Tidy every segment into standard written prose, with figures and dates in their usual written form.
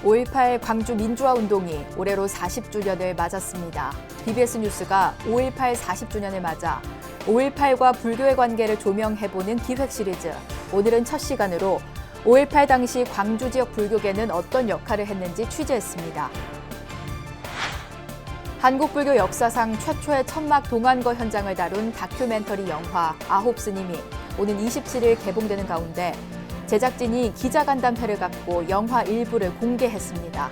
5.18 광주 민주화운동이 올해로 40주년을 맞았습니다. BBS 뉴스가 5.18 40주년을 맞아 5.18과 불교의 관계를 조명해보는 기획 시리즈. 오늘은 첫 시간으로 5.18 당시 광주 지역 불교계는 어떤 역할을 했는지 취재했습니다. 한국 불교 역사상 최초의 천막 동안거 현장을 다룬 다큐멘터리 영화 아홉 스님이 오는 27일 개봉되는 가운데 제작진이 기자간담회를 갖고 영화 일부를 공개했습니다.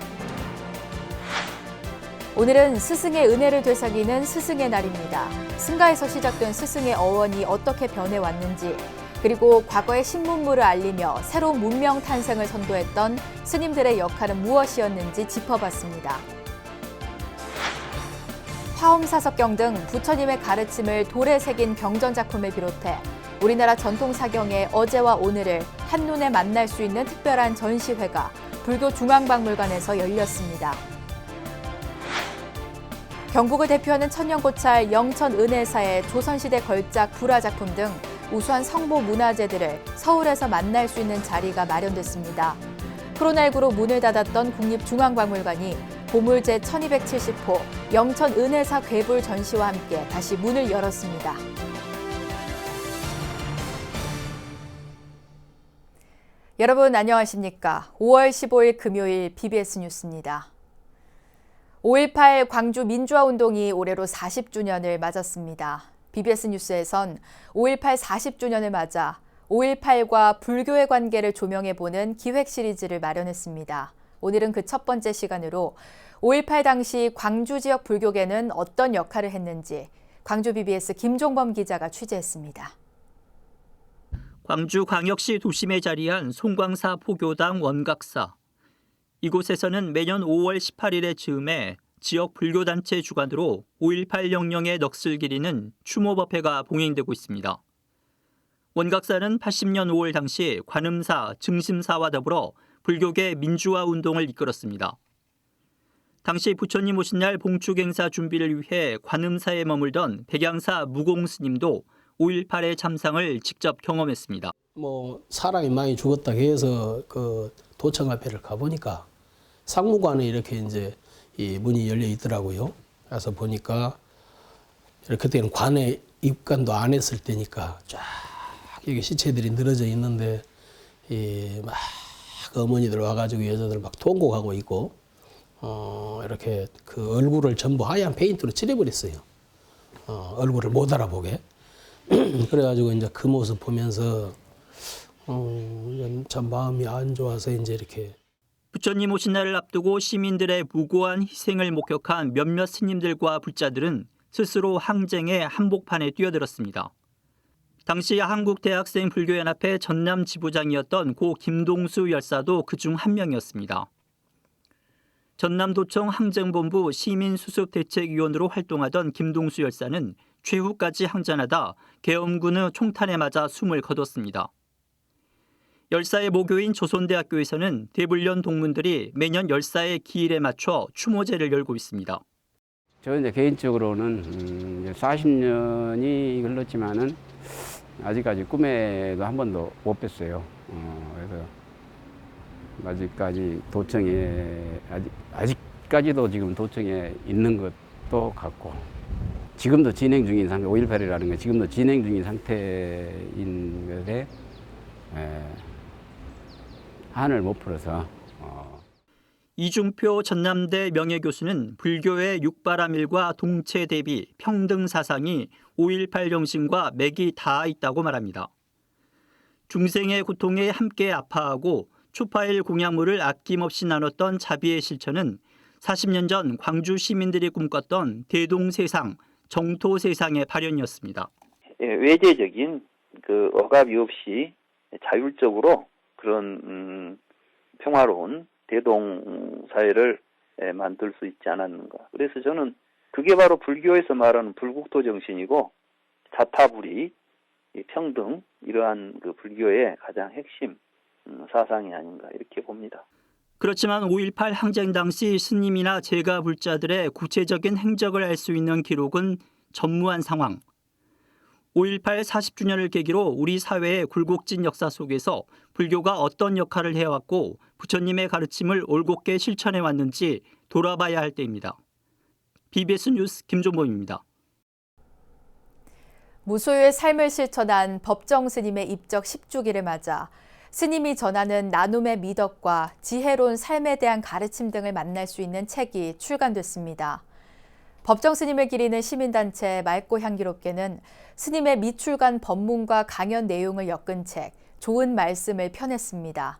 오늘은 스승의 은혜를 되새기는 스승의 날입니다. 승가에서 시작된 스승의 어원이 어떻게 변해왔는지, 그리고 과거의 신문물을 알리며 새로운 문명 탄생을 선도했던 스님들의 역할은 무엇이었는지 짚어봤습니다. 화엄사석경 등 부처님의 가르침을 돌에 새긴 경전 작품을 비롯해 우리나라 전통 사경의 어제와 오늘을 한눈에 만날 수 있는 특별한 전시회가 불교중앙박물관에서 열렸습니다. 경북을 대표하는 천년고찰 영천은혜사의 조선시대 걸작 불화 작품 등 우수한 성모 문화재들을 서울에서 만날 수 있는 자리가 마련됐습니다. 코로나19로 문을 닫았던 국립중앙박물관이 보물 제1270호 영천은혜사 괴불 전시와 함께 다시 문을 열었습니다. 여러분 안녕하십니까? 5월 15일 금요일 BBS 뉴스입니다. 5.18 광주 민주화운동이 올해로 40주년을 맞았습니다. BBS 뉴스에선 5.18 40주년을 맞아 5.18과 불교의 관계를 조명해보는 기획 시리즈를 마련했습니다. 오늘은 그 첫 번째 시간으로 5.18 당시 광주 지역 불교계는 어떤 역할을 했는지 광주 BBS 김종범 기자가 취재했습니다. 광주광역시 도심에 자리한 송광사 포교당 원각사. 이곳에서는 매년 5월 18일의 즈음에 지역 불교단체 주관으로 5.18 영령의 넋을 기리는 추모법회가 봉행되고 있습니다. 원각사는 80년 5월 당시 관음사, 증심사와 더불어 불교계 민주화 운동을 이끌었습니다. 당시 부처님 오신 날 봉축 행사 준비를 위해 관음사에 머물던 백양사 무공 스님도 5.18의 참상을 직접 경험했습니다. 사람이 많이 죽었다 해서 그 도청 앞에를 가보니까 상무관에 이렇게 이제 이 문이 열려 있더라고요. 그래서 보니까 이렇게 되는 관에 입관도 안 했을 때니까 쫙 여기 시체들이 늘어져 있는데 막 어머니들 와가지고 여자들 막 통곡하고 있고 이렇게 그 얼굴을 전부 하얀 페인트로 칠해버렸어요. 얼굴을 못 알아보게. 그래가지고 이제 그 모습 보면서 참 마음이 안 좋아서 이제 이렇게. 부처님 오신 날을 앞두고 시민들의 무고한 희생을 목격한 몇몇 스님들과 불자들은 스스로 항쟁의 한복판에 뛰어들었습니다. 당시 한국대학생 불교연합회 전남 지부장이었던 고 김동수 열사도 그중 한 명이었습니다. 전남도청 항쟁본부 시민수습대책위원으로 활동하던 김동수 열사는 최후까지 항전하다 계엄군의 총탄에 맞아 숨을 거뒀습니다. 열사의 모교인 조선대학교에서는 대불련 동문들이 매년 열사의 기일에 맞춰 추모제를 열고 있습니다. 저 이제 개인적으로는 40년이 흘렀지만은 아직까지 꿈에도 한 번도 못 뵀어요. 그래서 아직까지 도청에 아직까지도 지금 도청에 있는 것도 같고. 지금도 진행 중인 상태, 5.18이라는 게 지금도 진행 중인 상태인 것에 한을 못 풀어서. 이중표 전남대 명예교수는 불교의 육바라밀과 동체 대비 평등 사상이 5.18 정신과 맥이 닿아 있다고 말합니다. 중생의 고통에 함께 아파하고 초파일 공약물을 아낌없이 나눴던 자비의 실천은 40년 전 광주 시민들이 꿈꿨던 대동세상, 정토세상의 발현이었습니다. 외재적인 그 억압이 없이 자율적으로 그런 평화로운 대동 사회를 만들 수 있지 않았는가. 그래서 저는 그게 바로 불교에서 말하는 불국토 정신이고 자타불이, 평등, 이러한 그 불교의 가장 핵심 사상이 아닌가 이렇게 봅니다. 그렇지만 5.18 항쟁 당시 스님이나 제가 불자들의 구체적인 행적을 알 수 있는 기록은 전무한 상황. 5.18 40주년을 계기로 우리 사회의 굴곡진 역사 속에서 불교가 어떤 역할을 해왔고 부처님의 가르침을 올곧게 실천해왔는지 돌아봐야 할 때입니다. BBS 뉴스 김종범입니다. 무소유의 삶을 실천한 법정 스님의 입적 10주기를 맞아 스님이 전하는 나눔의 미덕과 지혜로운 삶에 대한 가르침 등을 만날 수 있는 책이 출간됐습니다. 법정 스님을 기리는 시민단체 맑고 향기롭게는 스님의 미출간 법문과 강연 내용을 엮은 책 좋은 말씀을 펴냈습니다.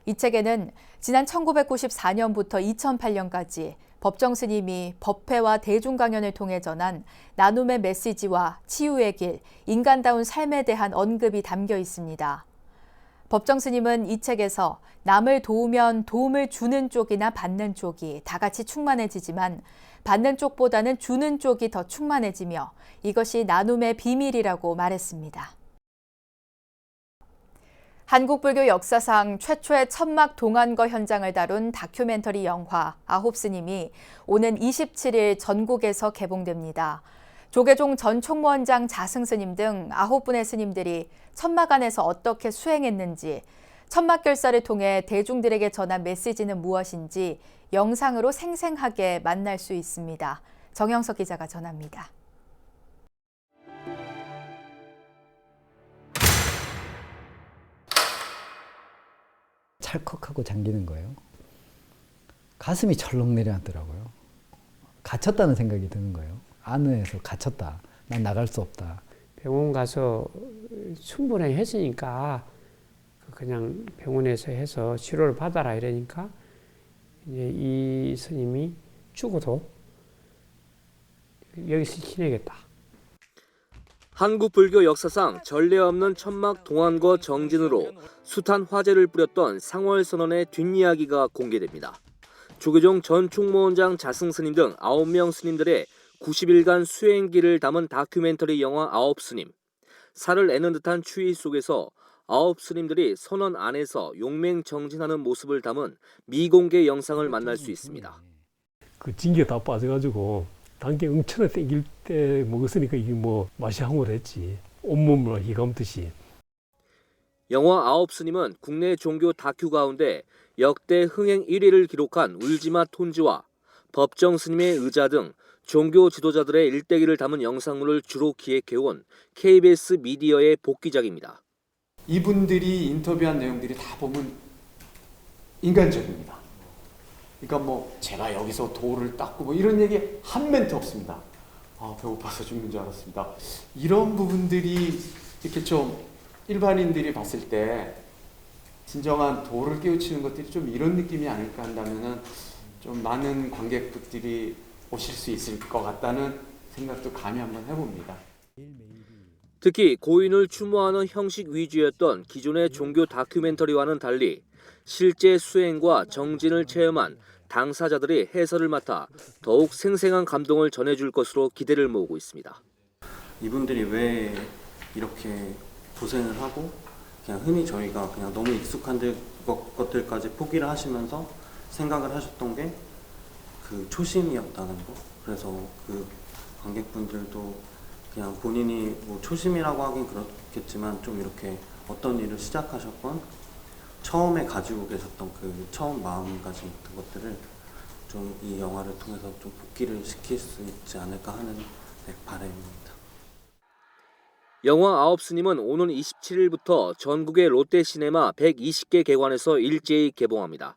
이 책에는 지난 1994년부터 2008년까지 법정 스님이 법회와 대중 강연을 통해 전한 나눔의 메시지와 치유의 길, 인간다운 삶에 대한 언급이 담겨 있습니다. 법정 스님은 이 책에서 남을 도우면 도움을 주는 쪽이나 받는 쪽이 다 같이 충만해지지만 받는 쪽보다는 주는 쪽이 더 충만해지며 이것이 나눔의 비밀이라고 말했습니다. 한국 불교 역사상 최초의 천막 동안거 현장을 다룬 다큐멘터리 영화 아홉스님이 오는 27일 전국에서 개봉됩니다. 조계종 전 총무원장 자승스님 등 9분의 스님들이 천막 안에서 어떻게 수행했는지, 천막 결사를 통해 대중들에게 전한 메시지는 무엇인지 영상으로 생생하게 만날 수 있습니다. 정영석 기자가 전합니다. 찰컥하고 잠기는 거예요. 가슴이 철렁 내려앉더라고요. 갇혔다는 생각이 드는 거예요. 안에서 갇혔다. 난 나갈 수 없다. 병원 가서 충분히 했으니까 그냥 병원에서 해서 치료를 받아라 이러니까 이제 이 스님이 죽어도 여기서 지내겠다. 한국 불교 역사상 전례 없는 천막 동안거 정진으로 숱한 화제를 뿌렸던 상월선언의 뒷이야기가 공개됩니다. 조계종 전 총무원장 자승스님 등 9명 스님들의 90일간 수행기를 담은 다큐멘터리 영화 아홉스님. 살을 내는 듯한 추위 속에서 아홉스님들이 선언 안에서 용맹정진하는 모습을 담은 미공개 영상을 만날 수 있습니다. 그 징기가 다 빠져가지고 단계 응천에 땡길 때 먹었으니까 이게 뭐 맛이 황홀했지. 온몸을 휘감듯이. 영화 아홉스님은 국내 종교 다큐 가운데 역대 흥행 1위를 기록한 울지마 톤지와 법정 스님의 의자 등 종교 지도자들의 일대기를 담은 영상물을 주로 기획해온 KBS 미디어의 복귀작입니다. 이분들이 인터뷰한 내용들이 다 보면 인간적입니다. 그러니까 뭐 제가 여기서 돌을 닦고 뭐 이런 얘기 한 멘트 없습니다. 아, 배고파서 죽는 줄 알았습니다. 이런 부분들이 이렇게 좀 일반인들이 봤을 때 진정한 도를 깨우치는 것들이 좀 이런 느낌이 아닐까 한다면은 좀 많은 관객분들이 오실 수 있을 것 같다는 생각도 감히 한번 해봅니다. 특히 고인을 추모하는 형식 위주였던 기존의 종교 다큐멘터리와는 달리 실제 수행과 정진을 체험한 당사자들이 해설을 맡아 더욱 생생한 감동을 전해줄 것으로 기대를 모으고 있습니다. 이분들이 왜 이렇게 고생을 하고 그냥 흔히 저희가 그냥 너무 익숙한 것들까지 포기를 하시면서 생각을 하셨던 게 그 초심이었다는 거. 그래서 그 관객분들도 그냥 본인이 뭐 초심이라고 하긴 그렇겠지만 좀 이렇게 어떤 일을 시작하셨건 처음에 가지고 계셨던 그 처음 마음가짐 같은 것들을 좀 이 영화를 통해서 좀 복기를 시킬 수 있지 않을까 하는 바람입니다. 영화 아홉스님은 오는 27일부터 전국의 롯데시네마 120개 개관에서 일제히 개봉합니다.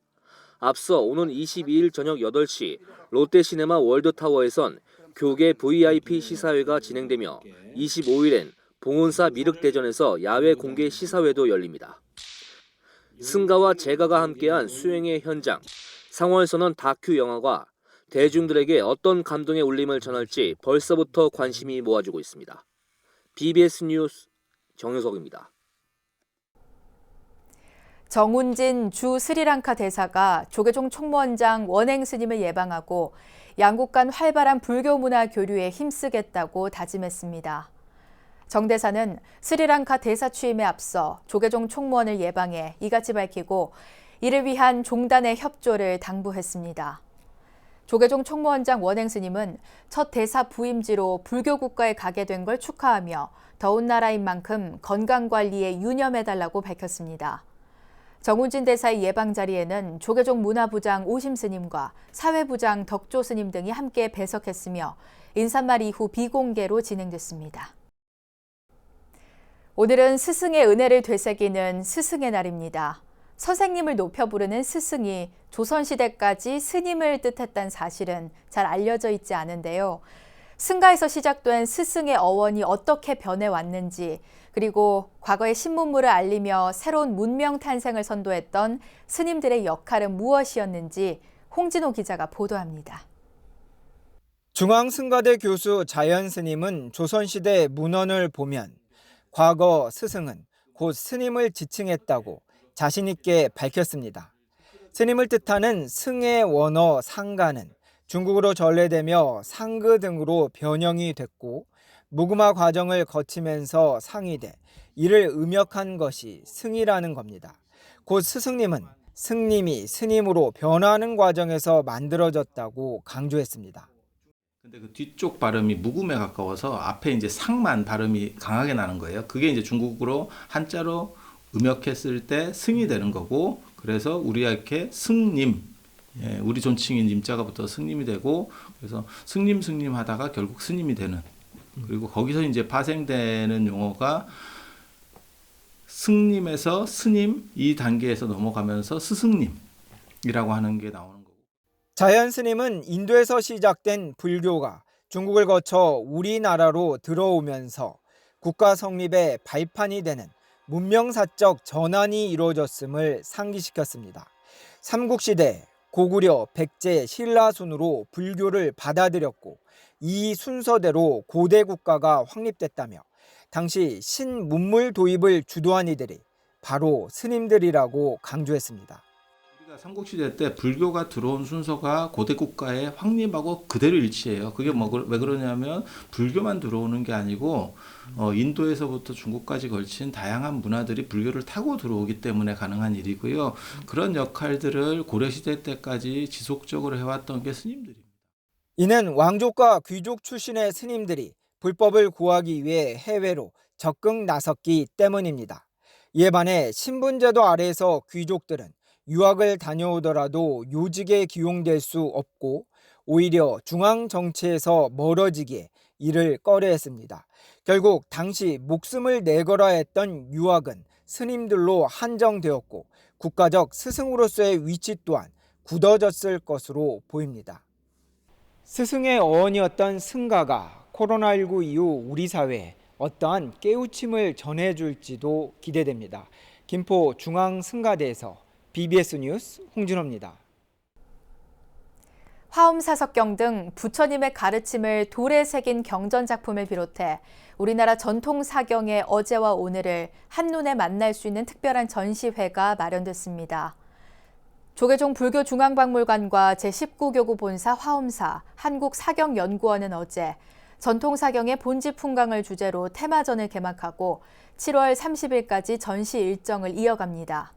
앞서 오는 22일 저녁 8시 롯데시네마 월드타워에선 교계 VIP 시사회가 진행되며 25일엔 봉온사 미륵대전에서 야외 공개 시사회도 열립니다. 승가와 제가가 함께한 수행의 현장, 상월선언 다큐 영화가 대중들에게 어떤 감동의 울림을 전할지 벌써부터 관심이 모아지고 있습니다. BBS 뉴스 정효석입니다. 정운진 주 스리랑카 대사가 조계종 총무원장 원행 스님을 예방하고 양국 간 활발한 불교 문화 교류에 힘쓰겠다고 다짐했습니다. 정 대사는 스리랑카 대사 취임에 앞서 조계종 총무원을 예방해 이같이 밝히고 이를 위한 종단의 협조를 당부했습니다. 조계종 총무원장 원행 스님은 첫 대사 부임지로 불교 국가에 가게 된 걸 축하하며 더운 나라인 만큼 건강관리에 유념해달라고 밝혔습니다. 정운진 대사의 예방 자리에는 조계종 문화부장 오심 스님과 사회부장 덕조 스님 등이 함께 배석했으며 인사말 이후 비공개로 진행됐습니다. 오늘은 스승의 은혜를 되새기는 스승의 날입니다. 선생님을 높여 부르는 스승이 조선시대까지 스님을 뜻했다는 사실은 잘 알려져 있지 않은데요. 승가에서 시작된 스승의 어원이 어떻게 변해왔는지, 그리고 과거의 신문물을 알리며 새로운 문명 탄생을 선도했던 스님들의 역할은 무엇이었는지 홍진호 기자가 보도합니다. 중앙승가대 교수 자연 스님은 조선시대 문헌을 보면 과거 스승은 곧 스님을 지칭했다고 자신 있게 밝혔습니다. 스님을 뜻하는 승의 원어 상가는 중국어로 전래되며 상그 등으로 변형이 됐고 무구마 과정을 거치면서 상이돼 이를 음역한 것이 승이라는 겁니다. 곧 스승님은 승님이 스님으로 변화하는 과정에서 만들어졌다고 강조했습니다. 근데 그 뒤쪽 발음이 무금에 가까워서 앞에 이제 상만 발음이 강하게 나는 거예요. 그게 이제 중국어로 한자로 음역했을 때 승이 되는 거고, 그래서 우리가 이렇게 승님, 우리 존칭인 님자가 붙어 승님이 되고, 그래서 승님 하다가 결국 스님이 되는. 그리고 거기서 이제 파생되는 용어가 승님에서 스님 이 단계에서 넘어가면서 스승님이라고 하는 게 나오는 거고. 자연 스님은 인도에서 시작된 불교가 중국을 거쳐 우리나라로 들어오면서 국가 성립의 발판이 되는 문명사적 전환이 이루어졌음을 상기시켰습니다. 삼국시대 고구려, 백제, 신라 순으로 불교를 받아들였고 이 순서대로 고대 국가가 확립됐다며 당시 신문물 도입을 주도한 이들이 바로 스님들이라고 강조했습니다. 우리가 삼국시대 때 불교가 들어온 순서가 고대 국가의 확립하고 그대로 일치해요. 그게 왜 그러냐면 불교만 들어오는 게 아니고 인도에서부터 중국까지 걸친 다양한 문화들이 불교를 타고 들어오기 때문에 가능한 일이고요. 그런 역할들을 고려시대 때까지 지속적으로 해왔던 게 스님들입니다. 이는 왕족과 귀족 출신의 스님들이 불법을 구하기 위해 해외로 적극 나섰기 때문입니다. 이에 반해 신분제도 아래에서 귀족들은 유학을 다녀오더라도 요직에 기용될 수 없고 오히려 중앙 정치에서 멀어지기에 이를 꺼려했습니다. 결국 당시 목숨을 내걸어야 했던 유학은 스님들로 한정되었고 국가적 스승으로서의 위치 또한 굳어졌을 것으로 보입니다. 스승의 어원이었던 승가가 코로나19 이후 우리 사회에 어떠한 깨우침을 전해줄지도 기대됩니다. 김포 중앙승가대에서 BBS 뉴스 홍진호입니다. 화엄사석경 등 부처님의 가르침을 돌에 새긴 경전작품을 비롯해 우리나라 전통사경의 어제와 오늘을 한눈에 만날 수 있는 특별한 전시회가 마련됐습니다. 조계종 불교중앙박물관과 제19교구 본사 화엄사 한국사경연구원은 어제 전통사경의 본지풍광을 주제로 테마전을 개막하고 7월 30일까지 전시 일정을 이어갑니다.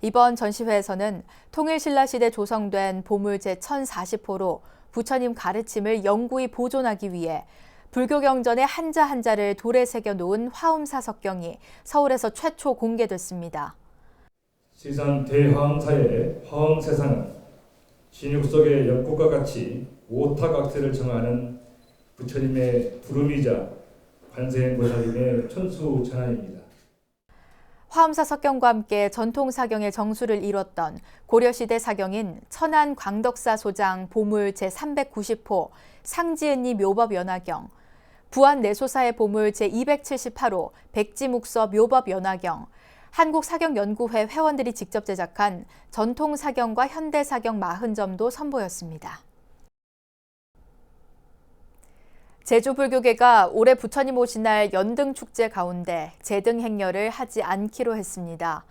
이번 전시회에서는 통일신라시대 조성된 보물 제1040호로 부처님 가르침을 영구히 보존하기 위해 불교 경전의 한자 한자를 돌에 새겨 놓은 화엄사석경이 서울에서 최초 공개됐습니다. 시산 대화엄사의 화엄세상은 진육 속의 역국과 같이 오타각세를 정하는 부처님의 부름이자 관세음보살님의 천수천안입니다. 화엄사석경과 함께 전통사경의 정수를 이뤘던 고려시대 사경인 천안 광덕사 소장 보물 제390호 상지은리 묘법연화경, 부안 내소사의 보물 제278호 백지묵서 묘법연화경, 한국사경연구회 회원들이 직접 제작한 전통사경과 현대사경 40점도 선보였습니다. 제주불교계가 올해 부처님 오신 날 연등축제 가운데 제등 행렬을 하지 않기로 했습니다.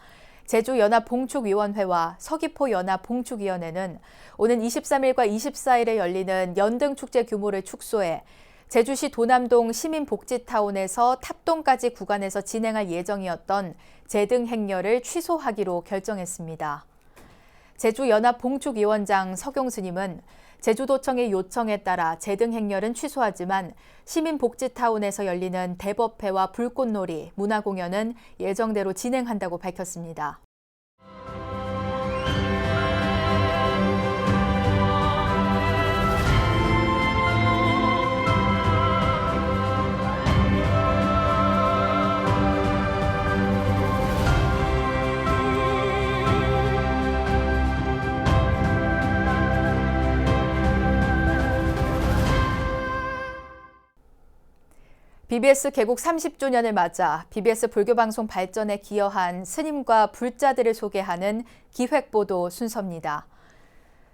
제주연합봉축위원회와 서귀포연합봉축위원회는 오는 23일과 24일에 열리는 연등축제 규모를 축소해 제주시 도남동 시민복지타운에서 탑동까지 구간에서 진행할 예정이었던 제등 행렬을 취소하기로 결정했습니다. 제주연합봉축위원장 석용 스님은 제주도청의 요청에 따라 제등 행렬은 취소하지만 시민복지타운에서 열리는 대법회와 불꽃놀이, 문화공연은 예정대로 진행한다고 밝혔습니다. BBS 개국 30주년을 맞아 BBS 불교방송 발전에 기여한 스님과 불자들을 소개하는 기획보도 순서입니다.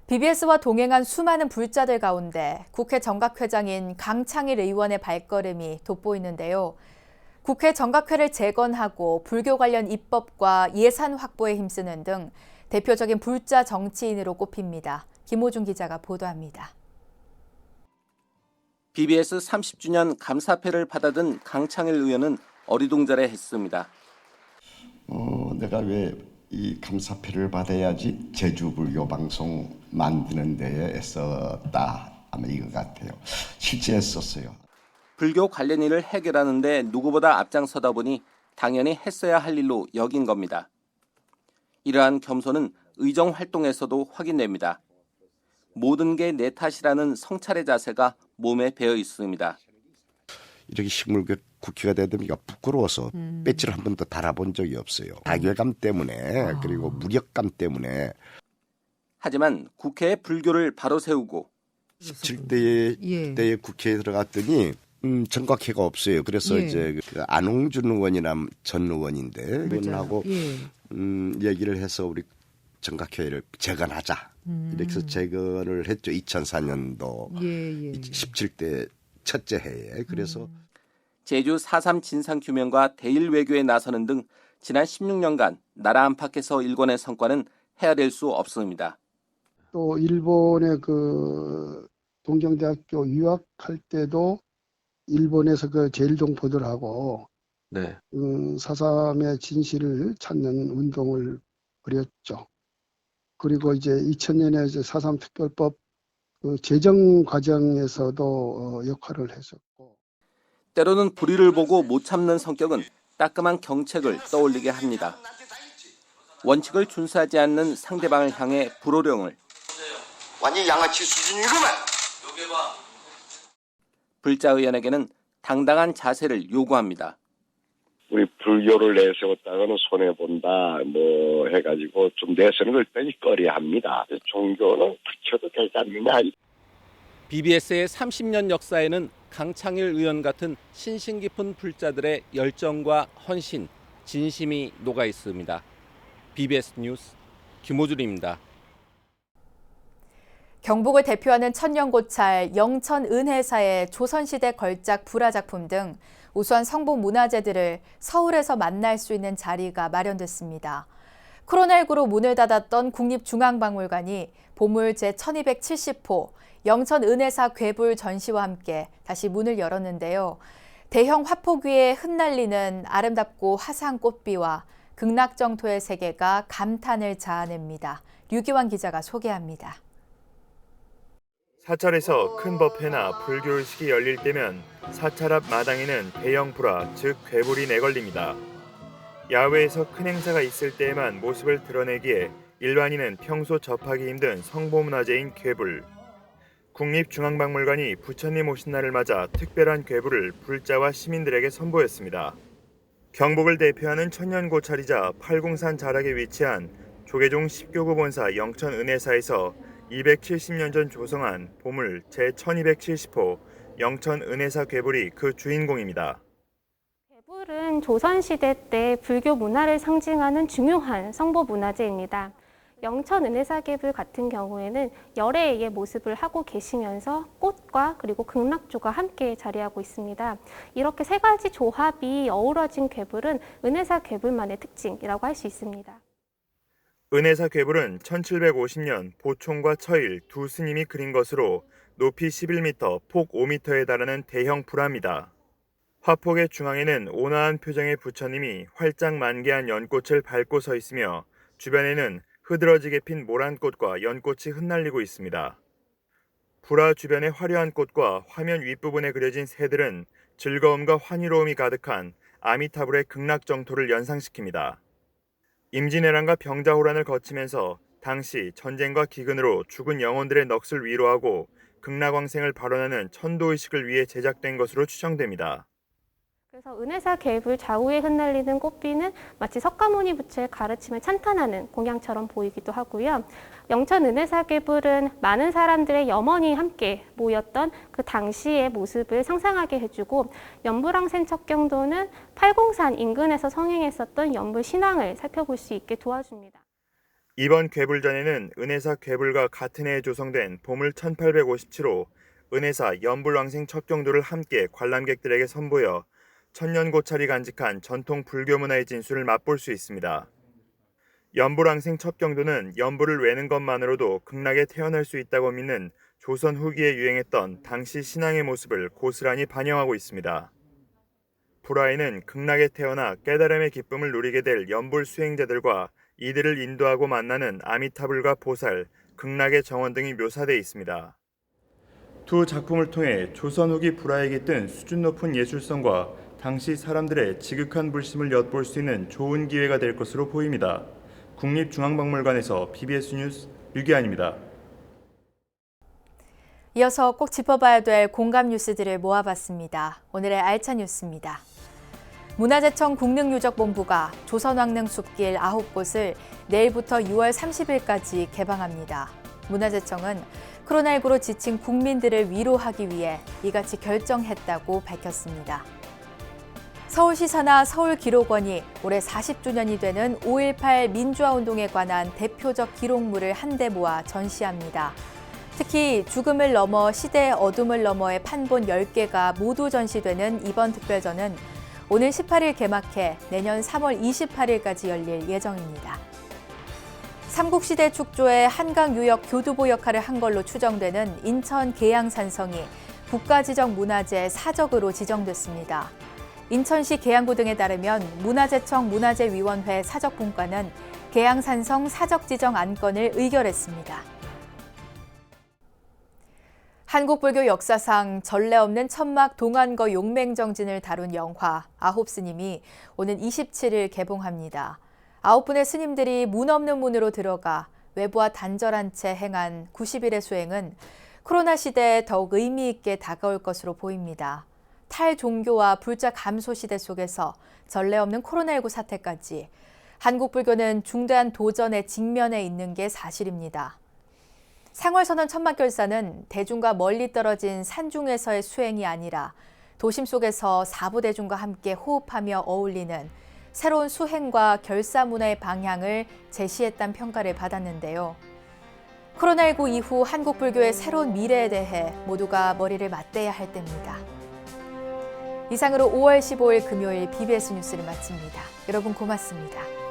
BBS와 동행한 수많은 불자들 가운데 국회 정각회장인 강창일 의원의 발걸음이 돋보이는데요. 국회 정각회를 재건하고 불교 관련 입법과 예산 확보에 힘쓰는 등 대표적인 불자 정치인으로 꼽힙니다. 김호중 기자가 보도합니다. BBS 30주년 감사패를 받아든 강창일 의원은 어리둥절해했습니다. 내가 왜 이 감사패를 받아야지 제주불교 방송 만드는 데에 애썼다 아마 이거 같아요. 실제 애썼어요. 불교 관련 일을 해결하는 데 누구보다 앞장서다 보니 당연히 했어야 할 일로 여긴 겁니다. 이러한 겸손은 의정 활동에서도 확인됩니다. 모든 게 내 탓이라는 성찰의 자세가 몸에 배어 있습니다. 이렇게 식물계 국회가 되니까 부끄러워서 배지를 한 번도 달아본 적이 없어요. 자괴감 때문에 그리고 무력감 때문에. 하지만 국회에 불교를 바로 세우고 17대의 국회에 들어갔더니 정각회가 없어요. 그래서 이제 그 안홍준 의원이나 전 의원인데 그분하고 얘기를 해서 우리 정각회를 재건하자. 이렇게 해서 재건을 했죠. 2004년도 17대 첫째 해에. 그래서 제주 4.3 진상규명과 대일 외교에 나서는 등 지난 16년간 나라 안팎에서 일궈낸 성과는 헤아릴 수 없습니다. 또 일본의 그 동경대학교 유학할 때도 일본에서 그 제일동포들하고 4.3의 진실을 찾는 운동을 벌였죠. 그리고 이제 2000년에 이제 4.3 특별법 그 제정 과정에서도 역할을 했었고. 때로는 불의를 보고 못 참는 성격은 따끔한 경책을 떠올리게 합니다. 원칙을 준수하지 않는 상대방을 향해 불호령을. 완전 양아치 수준이구만. 불자 의원에게는 당당한 자세를 요구합니다. 우리 불교를 내세웠다가는 손해본다, 뭐 해가지고 좀 내세우는 걸 빼니 꺼려합니다. 종교는 붙여도 되지 않느냐. BBS의 30년 역사에는 강창일 의원 같은 신신 깊은 불자들의 열정과 헌신, 진심이 녹아 있습니다. BBS 뉴스 김호준입니다. 경북을 대표하는 천년고찰 영천은혜사의 조선시대 걸작 불화작품 등 우수한 성북문화재들을 서울에서 만날 수 있는 자리가 마련됐습니다. 코로나19로 문을 닫았던 국립중앙박물관이 보물 제1270호 영천은혜사 괴불 전시와 함께 다시 문을 열었는데요. 대형 화폭 위에 흩날리는 아름답고 화사한 꽃비와 극락정토의 세계가 감탄을 자아냅니다. 류기환 기자가 소개합니다. 사찰에서 큰 법회나 불교의식이 열릴 때면 사찰 앞 마당에는 대형 불화, 즉 괴불이 내걸립니다. 야외에서 큰 행사가 있을 때에만 모습을 드러내기에 일반인은 평소 접하기 힘든 성보문화재인 괴불. 국립중앙박물관이 부처님 오신 날을 맞아 특별한 괴불을 불자와 시민들에게 선보였습니다. 경북을 대표하는 천년고찰이자 팔궁산 자락에 위치한 조계종 10교구 본사 영천은혜사에서 270년 전 조성한 보물 제1270호 영천은혜사 괴불이 그 주인공입니다. 괴불은 조선시대 때 불교 문화를 상징하는 중요한 성보문화재입니다. 영천은혜사 괴불 같은 경우에는 열애의 모습을 하고 계시면서 꽃과 그리고 극락조가 함께 자리하고 있습니다. 이렇게 세 가지 조합이 어우러진 괴불은 은혜사 괴불만의 특징이라고 할 수 있습니다. 은혜사 괴불은 1750년 보총과 처일 두 스님이 그린 것으로 높이 11m, 폭 5m에 달하는 대형 불화입니다. 화폭의 중앙에는 온화한 표정의 부처님이 활짝 만개한 연꽃을 밟고 서 있으며 주변에는 흐드러지게 핀 모란꽃과 연꽃이 흩날리고 있습니다. 불화 주변의 화려한 꽃과 화면 윗부분에 그려진 새들은 즐거움과 환희로움이 가득한 아미타불의 극락정토를 연상시킵니다. 임진왜란과 병자호란을 거치면서 당시 전쟁과 기근으로 죽은 영혼들의 넋을 위로하고 극락왕생을 발언하는 천도의식을 위해 제작된 것으로 추정됩니다. 그래서 은혜사 계불 좌우에 흩날리는 꽃비는 마치 석가모니 부처의 가르침을 찬탄하는 공양처럼 보이기도 하고요. 영천 은혜사 계불은 많은 사람들의 염원이 함께 모였던 그 당시의 모습을 상상하게 해주고, 연불왕생 척경도는 팔공산 인근에서 성행했었던 연불 신앙을 살펴볼 수 있게 도와줍니다. 이번 괴불전에는 은혜사 괴불과 같은 해에 조성된 보물 1857호 은혜사 연불왕생 척경도를 함께 관람객들에게 선보여 천년고찰이 간직한 전통 불교 문화의 진수를 맛볼 수 있습니다. 연불왕생 첩경도는 연불을 외는 것만으로도 극락에 태어날 수 있다고 믿는 조선 후기에 유행했던 당시 신앙의 모습을 고스란히 반영하고 있습니다. 불화에는 극락에 태어나 깨달음의 기쁨을 누리게 될 연불 수행자들과 이들을 인도하고 만나는 아미타불과 보살, 극락의 정원 등이 묘사되어 있습니다. 두 작품을 통해 조선 후기 불화에 깃든 수준 높은 예술성과 당시 사람들의 지극한 불심을 엿볼 수 있는 좋은 기회가 될 것으로 보입니다. 국립중앙박물관에서 BBS 뉴스 류기환입니다. 이어서 꼭 짚어봐야 될 공감 뉴스들을 모아봤습니다. 오늘의 알찬 뉴스입니다. 문화재청 국능유적본부가 조선왕릉 숲길 9곳을 내일부터 6월 30일까지 개방합니다. 문화재청은 코로나19로 지친 국민들을 위로하기 위해 이같이 결정했다고 밝혔습니다. 서울시 산하 서울기록원이 올해 40주년이 되는 5.18 민주화운동에 관한 대표적 기록물을 한데 모아 전시합니다. 특히 죽음을 넘어 시대의 어둠을 넘어의 판본 10개가 모두 전시되는 이번 특별전은 오늘 18일 개막해 내년 3월 28일까지 열릴 예정입니다. 삼국시대 축조의 한강유역 교두보 역할을 한 걸로 추정되는 인천 계양산성이 국가지정 문화재 사적으로 지정됐습니다. 인천시 계양구 등에 따르면 문화재청 문화재위원회 사적분과는 계양산성 사적지정 안건을 의결했습니다. 한국불교 역사상 전례 없는 천막 동안거 용맹정진을 다룬 영화 아홉스님이 오는 27일 개봉합니다. 9분의 스님들이 문 없는 문으로 들어가 외부와 단절한 채 행한 90일의 수행은 코로나 시대에 더욱 의미 있게 다가올 것으로 보입니다. 탈종교와 불자 감소 시대 속에서 전례 없는 코로나19 사태까지 한국 불교는 중대한 도전에 직면해 있는 게 사실입니다. 상월선언 천막결사는 대중과 멀리 떨어진 산중에서의 수행이 아니라 도심 속에서 사부대중과 함께 호흡하며 어울리는 새로운 수행과 결사 문화의 방향을 제시했다는 평가를 받았는데요. 코로나19 이후 한국 불교의 새로운 미래에 대해 모두가 머리를 맞대야 할 때입니다. 이상으로 5월 15일 금요일 BBS 뉴스를 마칩니다. 여러분 고맙습니다.